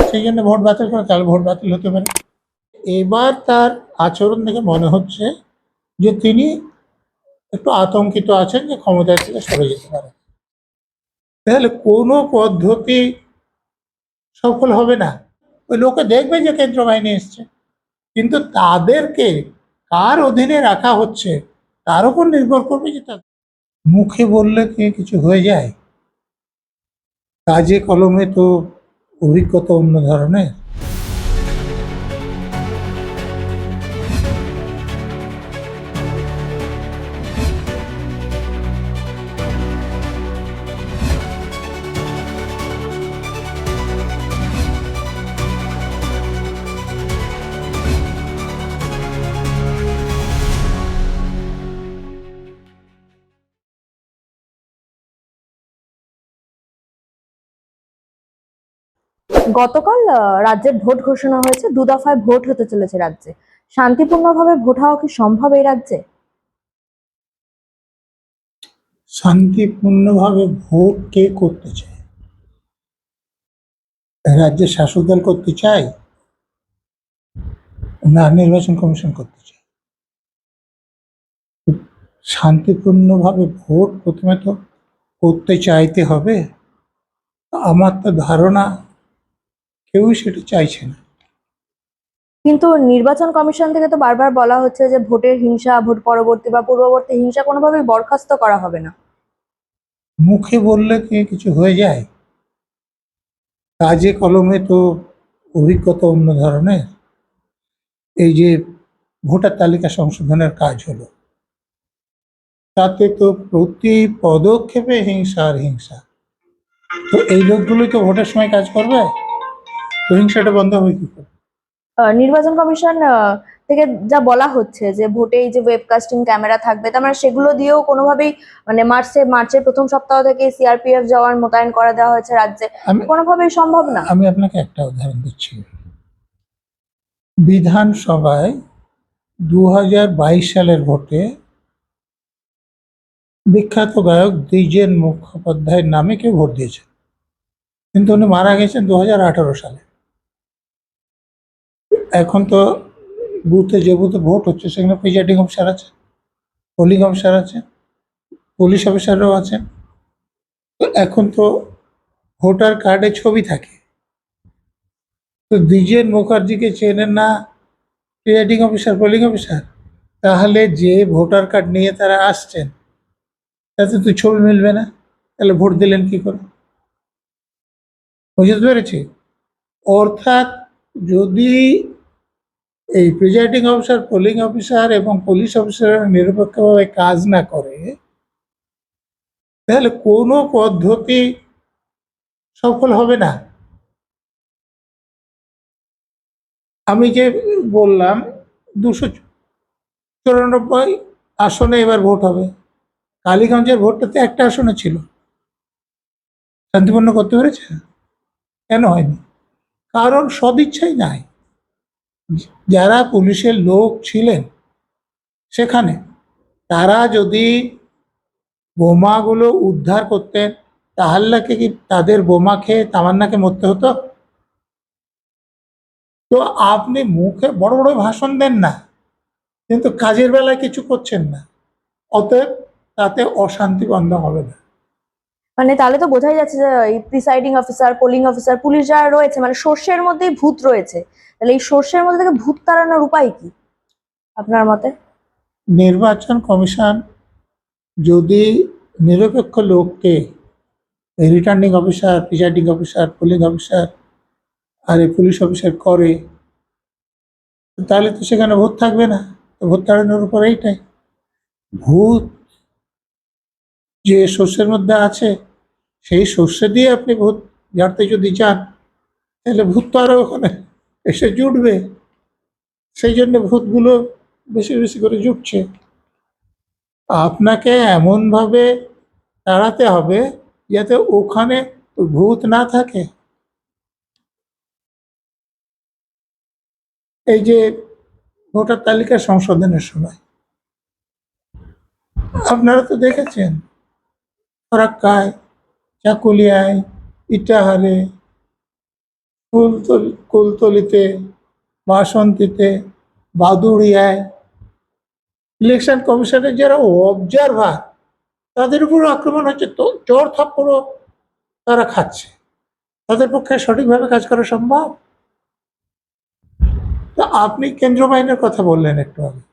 সেই জন্য ভোট বাতিল করে, তাহলে ভোট বাতিল হতে পারে। এবার তার আচরণ দেখে মনে হচ্ছে যে তিনি একটু আতঙ্কিত আছেন যে ক্ষমতা থেকে সরে যেতে পারে। তাহলে কোনো পদ্ধতি সফল হবে না। ওই লোকে দেখবে যে কেন্দ্র বাহিনী এসছে, কিন্তু তাদেরকে কার অধীনে রাখা হচ্ছে তার উপর নির্ভর করবে যে মুখে বললে কি কিছু হয়ে যায়, কাজে কলমে তো অভিজ্ঞতা অন্য ধরনের। গতকাল রাজ্যের ভোট ঘোষণা হয়েছে, 2 দফায় ভোট হতে চলেছে রাজ্যে। শান্তিপূর্ণভাবে ভোট হওয়া কি সম্ভব এই রাজ্যে? শান্তিপূর্ণভাবে ভোট কে করতে চায়? রাজ্যের শাসক দল করতে চায় না নির্বাচন কমিশন করতে চায়? শান্তিপূর্ণভাবে ভোট প্রথমে তো করতে চাইতে হবে। আমার তো ধারণা কেউই সেটা চাইছে না। কিন্তু নির্বাচন কমিশন থেকে তো বারবার বলা হচ্ছে যে ভোটের হিংসা, ভোট পরবর্তী বা পূর্ববর্তী হিংসা কোনোভাবেই বরখাস্ত করা হবে না। মুখে বললে কি কিছু হয়ে যায়, কাজে কলমে তো অভিজ্ঞতা অন্য ধরনের। এই যে ভোটার তালিকা সংশোধনের কাজ হলো, তাতে তো প্রতি পদক্ষেপে হিংসা আর হিংসা। তো এই লোকগুলোই তো ভোটের সময় কাজ করবে, তো হিংসাটা বন্ধ হবে কি করে? নির্বাচন কমিশন থেকে যা বলা হচ্ছে যে ভোটে এই যে ওয়েবকাস্টিং ক্যামেরা থাকবে, তার মানে সেগুলো দিয়েও কোনোভাবেই মানে মার্চের প্রথম সপ্তাহ থেকে সিআরপিএফ জওয়ান মোতায়েন করে দেওয়া হয়েছে রাজ্যে, আমি কোনোভাবেই সম্ভব না। আমি আপনাকে একটা উদাহরণ দিচ্ছি। বিধানসভায় 2022 সালের ভোটে বিখ্যাত গায়ক দ্বিজেন মুখোপাধ্যায়ের নামে কেউ ভোট দিয়েছে, কিন্তু উনি মারা গেছেন 2018 সালে। এখন তো বুথে, যে বুথে ভোট হচ্ছে সেখানে প্রিজাইডিং অফিসার আছে, পোলিং অফিসার আছে, পুলিশ অফিসাররাও আছেন। তো এখন তো ভোটার কার্ডে ছবি থাকে, তো দ্বিজেন মুখার্জিকে চেনেন না প্রিজাইডিং অফিসার, পোলিং অফিসার, তাহলে যে ভোটার কার্ড নিয়ে তারা আসছেন তাতে তো ছবি মিলবে না, তাহলে ভোট দিলেন কি করে? বুঝতে পেরেছি? অর্থাৎ যদি এই প্রিজাইডিং অফিসার, পোলিং অফিসার এবং পুলিশ অফিসার নিরপেক্ষভাবে কাজ না করে, তাহলে কোনো পদ্ধতি সফল হবে না। আমি যে বললাম 294 আসনে এবার ভোট হবে, কালীগঞ্জের ভোটটাতে একটা আসনে ছিল, শান্তিপূর্ণ করতে পেরেছে? কেন হয়নি? কারণ সদিচ্ছাই নাই। যারা পুলিশের লোক ছিলেন সেখানে, তারা যদি বোমাগুলো উদ্ধার করতেন, তাহলে কি তাদের বোমা খেয়ে তামান্নাকে মরতে হতো? তো আপনি মুখে বড় বড় ভাষণ দেন না, কিন্তু কাজের বেলায় কিছু করছেন না, অতএব তাতে অশান্তি বন্ধ হবে না। মানে তাহলে তো বোঝাই যাচ্ছে যে এই presiding officer, polling officer, police যারা রয়েছে, মানে সর্ষের মধ্যেই ভূত রয়েছে। তাহলে এই সর্ষের মধ্যে থেকে ভূত তাড়ানোর উপায় কি আপনার মতে? নির্বাচন কমিশন যদি নিরপেক্ষ লোককে, returning officer, presiding officer, polling officer আর এই পুলিশ অফিসার করে, তাহলে তো সেখানে ভূত থাকবে না। তো ভূত তাড়ানোর উপর এইটাই। ভূত যে শস্যের মধ্যে আছে, সেই শস্য দিয়ে আপনি ভূত ঝাড়তে যদি চান, তাহলে ভূত তো আরও ওখানে এসে জুটবে। সেই জন্য ভূতগুলো বেশি বেশি করে জুটছে। আপনাকে এমনভাবে তাড়াতে হবে যাতে ওখানে ভূত না থাকে। এই যে ভোটার তালিকা সংশোধনের সময় আপনারা তো দেখেছেন, ফরাক্কায়, চাকুলিয়ায়, ইটাহারে, কুলতলিতে, বাসন্তীতে, বাদুড়িয়ায় ইলেকশন কমিশনের যারা অবজারভার তাদের উপর আক্রমণ হচ্ছে, তো চোর থাপ্পড়ও তারা খাচ্ছে। তাদের পক্ষে সঠিকভাবে কাজ করা সম্ভব? তো আপনি কেন্দ্র বাহিনীর কথা বললেন একটু আগে,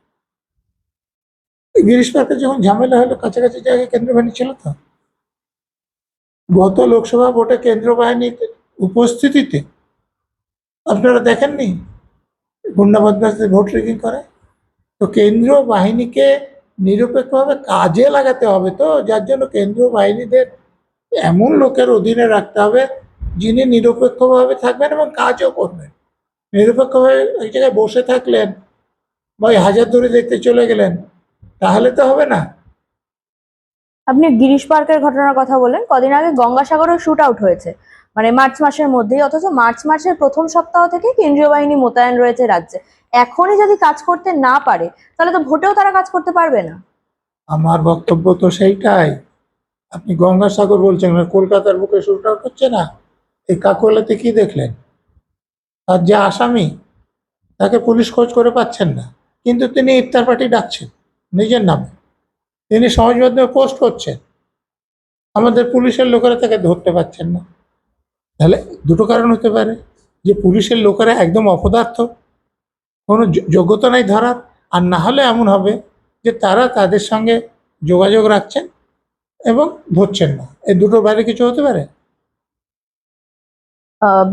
গিরিশ পার্কে যখন ঝামেলা হলো কাছাকাছি জায়গায় কেন্দ্র বাহিনী ছিল তো। গত লোকসভা ভোটে কেন্দ্র বাহিনীর উপস্থিতিতে আপনারা দেখেননি গুন্ডা বদমাশদের ভোট রেগিং করে? তো কেন্দ্রীয় বাহিনীকে নিরপেক্ষভাবে কাজে লাগাতে হবে, তো যার জন্য কেন্দ্রীয় বাহিনীদের এমন লোকের অধীনে রাখতে হবে যিনি নিরপেক্ষভাবে থাকবেন এবং কাজও করবেন। নিরপেক্ষভাবে এক জায়গায় বসে থাকলেন বা ওই হাজারদুয়ারি দেখতে চলে গেলেন, তাহলে তো হবে না। আপনি গিরিশ পার্কের ঘটনার কথা বললেন, কদিন আগে গঙ্গাসাগরেও শুট আউট হয়েছে, মানে মার্চ মাসের মধ্যেই, অথচ মার্চ মাসের প্রথম সপ্তাহ থেকে কেন্দ্রীয় বাহিনী মোতায়েন রয়েছে রাজ্যে। এখনই যদি কাজ করতে না পারে, তাহলে তো ভোটেও তারা কাজ করতে পারবে না। আমার বক্তব্য তো সেইটাই। আপনি গঙ্গাসাগর বলছেন, মানে কলকাতার বুকে শুট আউট হচ্ছে না? এই কাকোলাতে কি দেখলেন? আর যে আসামি, তাকে পুলিশ খোঁজ করে পাচ্ছেন না, কিন্তু তিনি ইফতার পার্টি ডাকছেন নিজের নামে, তিনি সমাজ মাধ্যমে পোস্ট করছেন, আমাদের পুলিশের লোকেরা তাকে ধরতে পারছেন না। তাহলে দুটো কারণ হতে পারে, যে পুলিশের লোকেরা একদম অপদার্থ, কোনো যোগ্যতা নাই ধরার, আর না হলে এমন হবে যে তারা তাদের সঙ্গে যোগাযোগ রাখছেন এবং ধরছেন না। এই দুটোর বাইরে কিছু হতে পারে।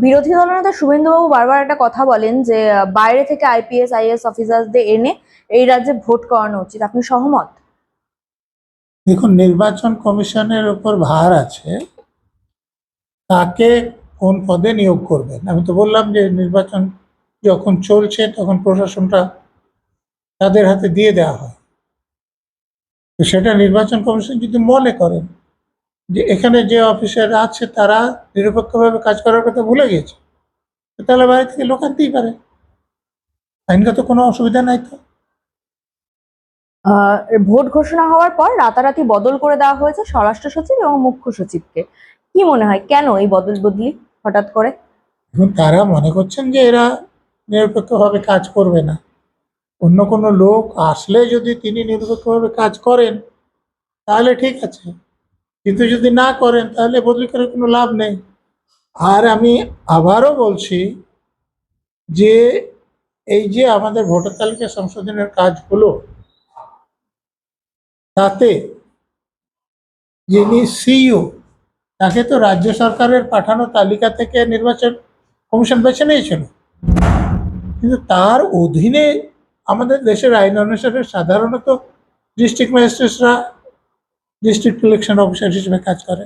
বিরোধী দলনেতা শুভেন্দুবাবু বারবার একটা কথা বলেন যে বাইরে থেকে আইপিএস আইএএস অফিসারদের এনে এই রাজ্যে ভোট করানো উচিত। আপনি সহমত? দেখুন, নির্বাচন কমিশনের উপর ভার আছে তাকে কোন পদে নিয়োগ করবেন। আমি তো বললাম যে নির্বাচন যখন চলছে তখন প্রশাসনটা তাদের হাতে দিয়ে দেওয়া হয়। তো সেটা নির্বাচন কমিশন যদি মনে করেন যে এখানে যে অফিসার আছে তারা নিরপেক্ষভাবে কাজ করার কথা ভুলে গেছে, তাহলে বাইরে থেকে লোক আনতেই পারে, আইনগত কোনো অসুবিধা নাই তো। আহ ভোট ঘোষণা হওয়ার পর রাতারাতি বদল করে দেওয়া হয়েছে স্বরাষ্ট্র সচিব এবং মুখ্য সচিবকে। কি মনে হয় কেন এই বদল বদলি হঠাৎ করে? এখন তারা মনে করছেন যে এরা নিরপেক্ষভাবে কাজ করবে না, অন্য কোনো লোক আসলে যদি তিনি নিরপেক্ষভাবে কাজ করেন তাহলে ঠিক আছে, কিন্তু যদি না করেন তাহলে বদলি করে কোনো লাভ নেই। আর আমি আবারও বলছি যে এই যে আমাদের ভোটার তালিকা সংশোধনের কাজ হলো, তাতে যিনি সিইও তাকে তো রাজ্য সরকারের পাঠানো তালিকা থেকে নির্বাচন কমিশন বেছে নিয়েছিল, কিন্তু তার অধীনে আমাদের দেশের আইন অনুসারে সাধারণত ডিস্ট্রিক্ট ম্যাজিস্ট্রেটরা ডিস্ট্রিক্ট ইলেকশন অফিসার হিসেবে কাজ করে,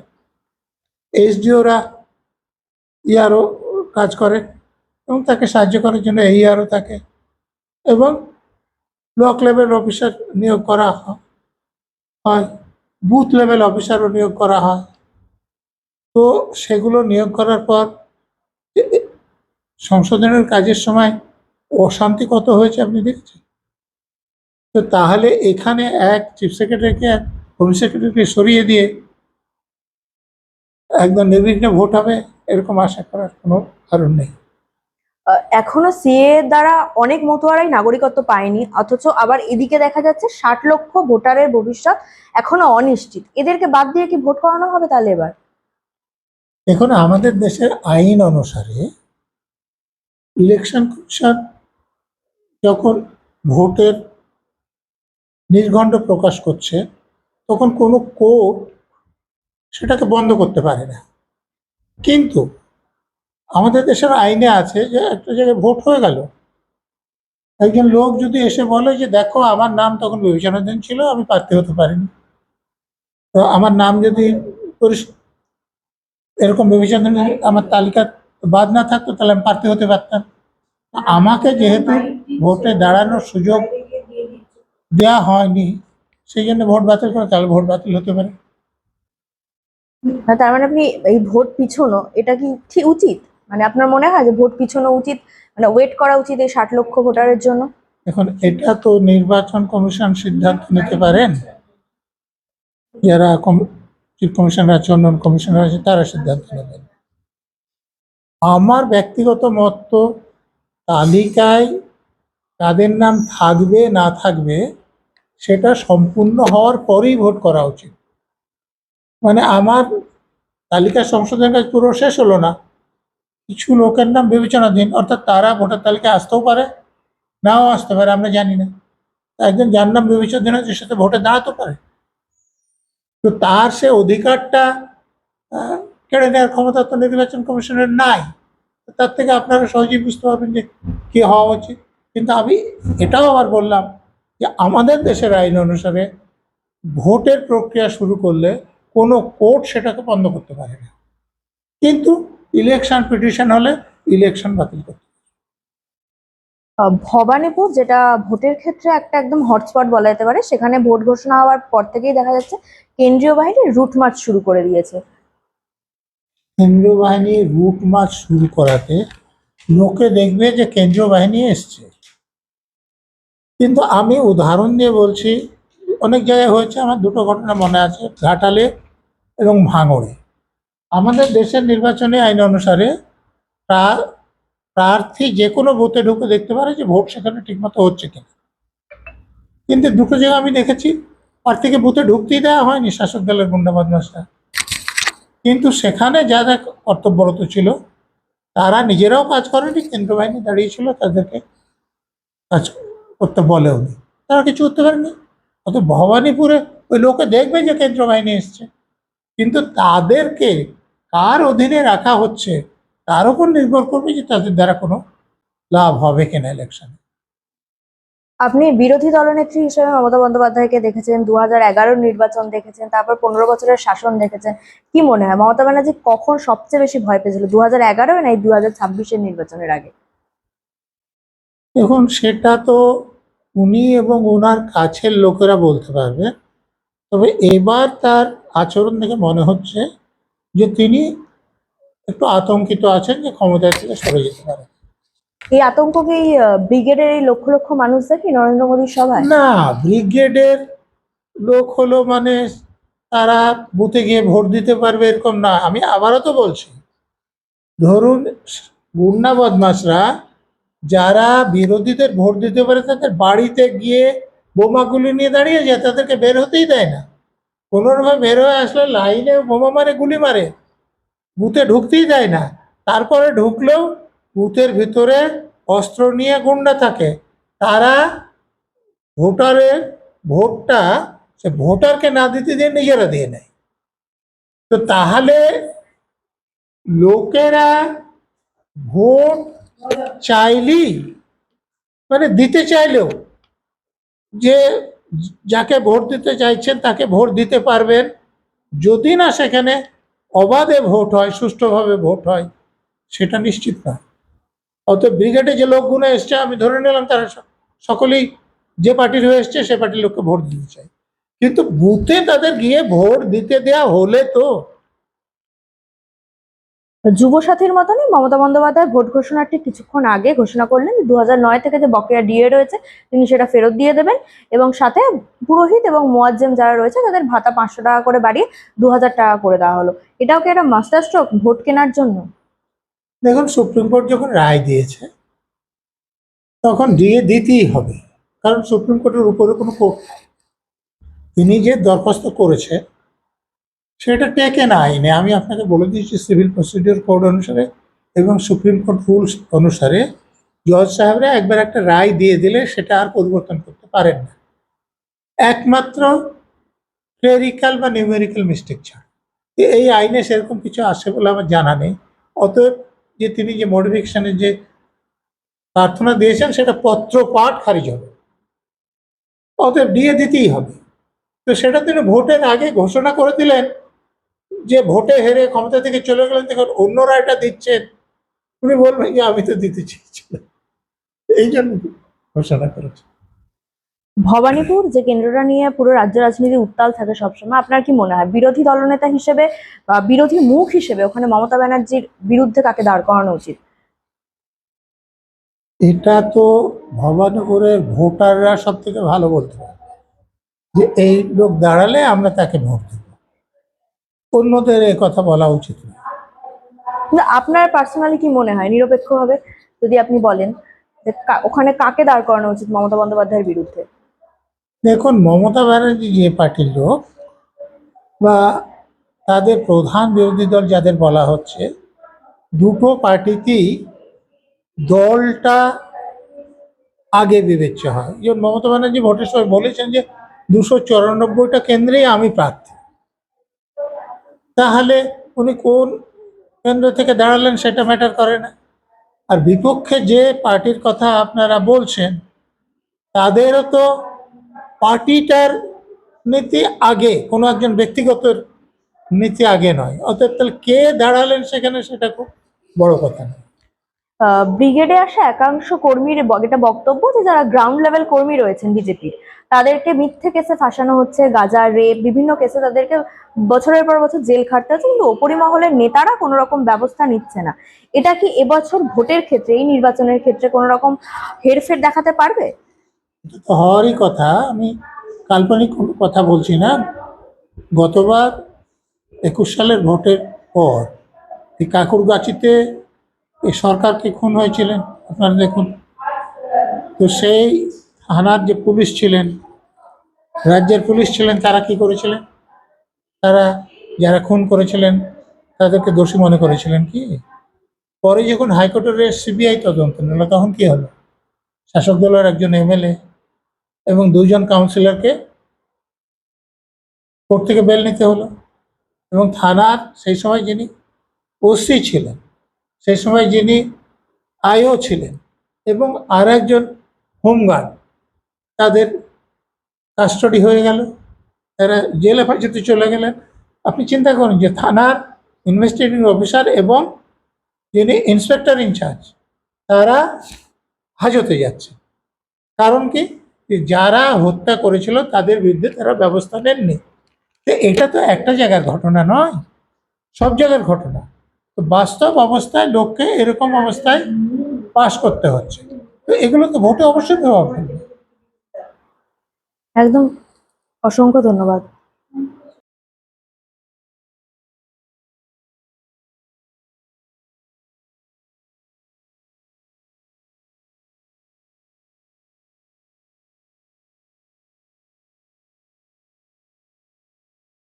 এসডিওরা ইআরও কাজ করে এবং তাকে সাহায্য করার জন্য এইআরও থাকে, এবং ব্লক লেভেল অফিসার নিয়োগ করা হয়, বুথ লেভেল অফিসারও নিয়োগ করা হয়। তো সেগুলো নিয়োগ করার পর সংশোধনের কাজের সময় অশান্তি কত হয়েছে আপনি দেখেছেন? তো তাহলে এখানে এক চিফ সেক্রেটারিকে হোম সেক্রেটারিকে সরিয়ে দিয়ে একদম নির্বিঘ্নে ভোট হবে এরকম আশা করার কোনো কারণ নেই। এখনো সিএ দ্বারা অনেক মতুয়ারাই নাগরিকত্ব পায়নি, অথচ আবার এদিকে দেখা যাচ্ছে 60 লক্ষ ভোটারের ভবিষ্যৎ এখনো অনিশ্চিত। এদেরকে বাদ দিয়ে কি ভোট করানো হবে তাহলে এবার? দেখুন, আমাদের দেশের আইন অনুসারে ইলেকশন কমিশন যখন ভোটের নির্ঘণ্ট প্রকাশ করছে তখন কোনো কোর্ট সেটাকে বন্ধ করতে পারে না। কিন্তু আমাদের দেশের আইনে আছে যে একটা জায়গায় ভোট হয়ে গেল, একজন লোক যদি এসে বলে যে দেখো আমার নাম তখন বিবেচনাধীন ছিল, আমি প্রার্থী হতে পারিনি, তো আমার নাম যদি এরকম বিবেচনাধীন আমার তালিকা বাদ না থাকতো তাহলে আমি প্রার্থী হতে পারতাম। আমাকে যেহেতু ভোটে দাঁড়ানোর সুযোগ দেওয়া হয়নি, সেই জন্য ভোট বাতিল করে, তাহলে ভোট বাতিল হতে পারে। তার মানে আপনি এই ভোট পিছনো এটা কি ঠিক উচিত? মানে আপনার মনে হয় যে ভোট পিছনো উচিত, মানে ওয়েট করা উচিত এই 60 লক্ষ ভোটারের জন্য? এখন এটা তো নির্বাচন কমিশন সিদ্ধান্ত নিতে পারেন, যারা চিফ কমিশনার আছে, অন্য কমিশনার আছে, তারা সিদ্ধান্ত নেবেন। আমার ব্যক্তিগত মত তো তালিকায় কাদের নাম থাকবে না থাকবে সেটা সম্পূর্ণ হওয়ার পরেই ভোট করা উচিত। মানে আমার তালিকা সংশোধনের কাজ পুরো শেষ হলো না, কিছু লোকের নাম বিবেচনাধীন, অর্থাৎ তারা ভোটার তালিকায় আসতেও পারে নাও আসতে পারে, আমরা জানি না। একজন যার নাম বিবেচনাধীন আছে সে তো ভোটে দাঁড়াতে পারে, তো তার সে অধিকারটা আহ, কেড়ে নেওয়ার ক্ষমতা তো নির্বাচন কমিশনের নাই। তার থেকে আপনারা সহজেই বুঝতে পারবেন যে কি হওয়া উচিত। কিন্তু আমি এটাও আবার বললাম যে আমাদের দেশের আইন অনুসারে ভোটের প্রক্রিয়া শুরু করলে কোনো কোর্ট সেটাকে বন্ধ করতে পারে না, কিন্তু ইলেকশন পিটিশন হলে ইলেকশন বাতিল করতে। ভবানীপুর, যেটা ভোটের ক্ষেত্রে একটা একদম হটস্পট বলা যেতে পারে, সেখানে ভোট ঘোষণা হওয়ার পর থেকেই দেখা যাচ্ছে কেন্দ্রীয় বাহিনী রুট মার্চ শুরু করে দিয়েছে। কেন্দ্রীয় বাহিনী রুট মার্চ শুরু করাতে লোকে দেখবে যে কেন্দ্রীয় বাহিনী এসছে, কিন্তু আমি উদাহরণ দিয়ে বলছি, অনেক জায়গায় হয়েছে। আমার দুটো ঘটনা মনে আছে, ঘাটালে এবং ভাঙড়ে। আমাদের দেশের নির্বাচনী আইন অনুসারে প্রার্থী যে কোনো বুথে ঢুকে দেখতে পারে যে ভোট সেখানে ঠিকমতো হচ্ছে কিনা, কিন্তু দুটো জায়গায় আমি দেখেছি প্রার্থীকে বুথে ঢুকতেই দেওয়া হয়নি শাসক দলের গুন্ডা বদমাশরা। কিন্তু সেখানে যারা কর্তব্যরত ছিল তারা নিজেরাও কাজ করেনি, কেন্দ্র বাহিনী দাঁড়িয়েছিল তাদেরকে কাজ করতে বলেওনি, তারা কিছু করতে পারেনি। অত ভবানীপুরে ওই লোকে দেখবে যে কেন্দ্র বাহিনী এসছে, কিন্তু তাদেরকে কার অধীনে রাখা হচ্ছে তার উপর নির্ভর করবে যে তাদের দ্বারা কোনো লাভ হবে কিনা ইলেকশনে। আপনি বিরোধী দলনেত্রী হিসেবে মমতা বন্দ্যোপাধ্যায়কে দেখেছেন, 2011 নির্বাচন দেখেছেন, তারপর 15 বছরের শাসন দেখেছেন। কি মনে হয় মমতা ব্যানার্জি কখন সবচেয়ে বেশি ভয় পেয়েছিল, 2011 না এই 2026-এর নির্বাচনের আগে? দেখুন, সেটা তো উনি এবং ওনার কাছের লোকেরা বলতে পারবে, তবে এবার তার আচরণ দেখে মনে হচ্ছে যে তিনি একটু আতঙ্কিত আছেন যে ক্ষমতা থেকে সরে যেতে পারে। এই আতঙ্ক কি এই ব্রিগেডের এই লক্ষ লক্ষ মানুষ দেখি নরেন্দ্র মোদীর সভায়? না, ব্রিগেডের লোক হলো মানে তারা বুথে গিয়ে ভোট দিতে পারবে এরকম না। আমি আবারও তো বলছি, ধরুন গুন্ডা বদমাশরা যারা বিরোধীদের ভোট দিতে পারে তাদের বাড়িতে গিয়ে বোমাগুলি নিয়ে দাঁড়িয়ে যায়, তাদেরকে বের হতেই দেয় না। কোনোরকম বের হয়ে আসলে লাইনে বোমা মারে, গুলি মারে, বুথে ঢুকতেই দেয় না। তারপরে ঢুকলেও বুথের ভিতরে অস্ত্র নিয়ে গুন্ডা থাকে, তারা ভোটারের ভোটটা সে ভোটারকে না দিতে দিয়ে নিজেরা দিয়ে নেয়। তো তাহলে লোকেরা ভোট চাইলেই, মানে দিতে চাইলেও, যে যাকে ভোট দিতে চাইছেন তাকে ভোট দিতে পারবেন যদি না সেখানে অবাধে ভোট হয়, সুষ্ঠুভাবে ভোট হয়, সেটা নিশ্চিত না। অতএব ব্রিগেডে যে লোকগুলো এসছে আমি ধরে নিলাম তারা সকলেই যে পার্টির হয়ে এসছে সে পার্টির লোককে ভোট দিতে চায়, কিন্তু বুথে তাদের গিয়ে ভোট দিতে দেয়া হলে তো। যুবসাথীর মতনই মমতা বন্দ্যোপাধ্যায় ভোট ঘোষণার ঠিক কিছুক্ষণ আগে ঘোষণা করলেন 2009 থেকে যে বকেয়া ডিএ রয়েছে তিনি সেটা ফেরত দিয়ে দেবেন, এবং সাথে পুরোহিত এবং মোয়াজ্জেম যারা রয়েছে তাদের ভাতা 500 টাকা করে বাড়িয়ে 2000 টাকা করে দেওয়া হলো। এটাও কি একটা মাস্টার স্ট্রোক ভোট কেনার জন্য? দেখুন, সুপ্রিম কোর্ট যখন রায় দিয়েছে তখন দিয়ে দিতেই হবে, কারণ সুপ্রিম কোর্টের উপরে কোনো কোর্ট নেই। তিনি যে দরখাস্ত করেছে সেটা টেকেন আইনে, আমি আপনাকে বলে দিয়েছি সিভিল প্রসিডিওর কোড অনুসারে এবং সুপ্রিম কোর্ট রুলস অনুসারে জজ সাহেবরা একবার একটা রায় দিয়ে দিলে সেটা আর পরিবর্তন করতে পারেন না, একমাত্র ক্লেরিক্যাল বা নিউমেরিক্যাল মিস্টেক ছাড়া। এই আইনে সেরকম কিছু আসে বলে আমার জানা নেই। অতএব যে তিনি যে মডিফিকেশনের যে প্রার্থনা দিয়েছেন সেটা পত্র পাঠ খারিজ হবে, অতএব দিয়ে দিতেই হবে। তো সেটা তিনি ভোটের আগে ঘোষণা করে দিলেন যে ভোটে হেরে ক্ষমতা থেকে চলে গেলেন, দেখুন অন্যরা এটা দিচ্ছেন, উনি বলবেন যে আমি তো দিতে চেয়েছিলাম, এই জন্য ঘোষণা করেছে। ভবানীপুর যে কেন্দ্রটা নিয়ে পুরো রাজ্য রাজনীতি উত্তাল থাকে সবসময়, আপনার কি মনে হয় বিরোধী দলনেতা হিসেবে বা বিরোধী মুখ হিসেবে ওখানে মমতা ব্যানার্জির বিরুদ্ধে কাকে দাঁড় করানো উচিত? এটা তো ভবানীপুরের ভোটাররা সব থেকে ভালো বলতে পারে যে এই লোক দাঁড়ালে আমরা তাকে ভোট দেব, অন্যদের এ কথা বলা উচিত না। কিন্তু আপনার পার্সোনালি কি মনে হয় নিরপেক্ষভাবে যদি আপনি বলেন যে ওখানে কাকে দাঁড় করানো উচিত মমতা বন্দ্যোপাধ্যায়ের বিরুদ্ধে? দেখুন, মমতা ব্যানার্জি যে পার্টির লোক বা তাদের প্রধান বিরোধী দল যাদের বলা হচ্ছে, দুটো পার্টিতেই দলটা আগে বিবেচ্য হয়। যেমন মমতা ব্যানার্জি ভোটের সময় বলেছেন যে 294টা কেন্দ্রেই আমি প্রার্থী। তাহলে উনি কোন কেন্দ্র থেকে দাঁড়ালেন সেটা ম্যাটার করে না। আর বিপক্ষে যে পার্টির কথা আপনারা বলছেন, তাদেরও তো পার্টিটার নীতি আগে, কোনো একজন ব্যক্তিগত নীতি আগে নয়। অতএব তাহলে কে দাঁড়ালেন সেখানে, সেটা খুব বড় কথা নয়। ব্রিগেডে আসা একাংশ কর্মীর এটা বক্তব্য যে যারা গ্রাউন্ড লেভেল কর্মী রয়েছেন বিজেপির, তাদেরকে মিথ্যে কেসে ফাঁসানো হচ্ছে, গাঁজা, রেপ, বিভিন্ন কেসে তাদেরকে বছরের পর বছর জেল খাটতে হচ্ছে, কিন্তু ওপরিমহলের নেতারা কোনো রকম ব্যবস্থা নিচ্ছে না। এটা কি এবছর ভোটের ক্ষেত্রে, এই নির্বাচনের ক্ষেত্রে কোনো রকম হেরফের দেখাতে পারবে? এটা তো হওয়ারই কথা। আমি কাল্পনিক কোনো কথা বলছি না। গতবার 21 সালের ভোটের পর এই কাকুরগাছিতে এই সরকারকে খুন হয়েছিলেন, আপনারা দেখুন। তো সেই থানার যে পুলিশ ছিলেন, রাজ্যের পুলিশ ছিলেন, তারা কি করেছিলেন? তারা যারা খুন করেছিলেন তাদেরকে দোষী মনে করেছিলেন কি? পরে যখন হাইকোর্টের সিবিআই তদন্ত নিল, তখন কি হলো? শাসক দলের একজন এমএলএ এবং 2জন কাউন্সিলরকে কোর্ট থেকে বেল নিতে হলো। এবং থানার সেই সময় যিনি ওসি ছিলেন, সেই সময় যিনি আইও ছিলেন, এবং আর একজন হোমগার্ড, তাদের কাস্টডি হয়ে গেল, তারা জেল হেফাজতে চলে গেলেন। আপনি চিন্তা করুন যে থানার ইনভেস্টিগেটিং অফিসার এবং যিনি ইন্সপেক্টর ইনচার্জ, তারা হাজতে যাচ্ছে। কারণ কি? যে যারা হত্যা করেছিল তাদের বিরুদ্ধে তারা ব্যবস্থা নেননি। তো এটা তো একটা জায়গার ঘটনা নয়, সব জায়গার ঘটনা। তো বাস্তব অবস্থায় লোককে এরকম অবস্থায় পাশ করতে হচ্ছে। তো এগুলো তো ভোটে অবশ্যই প্রভাব ফেলবে। একদম। অসংখ্য ধন্যবাদ।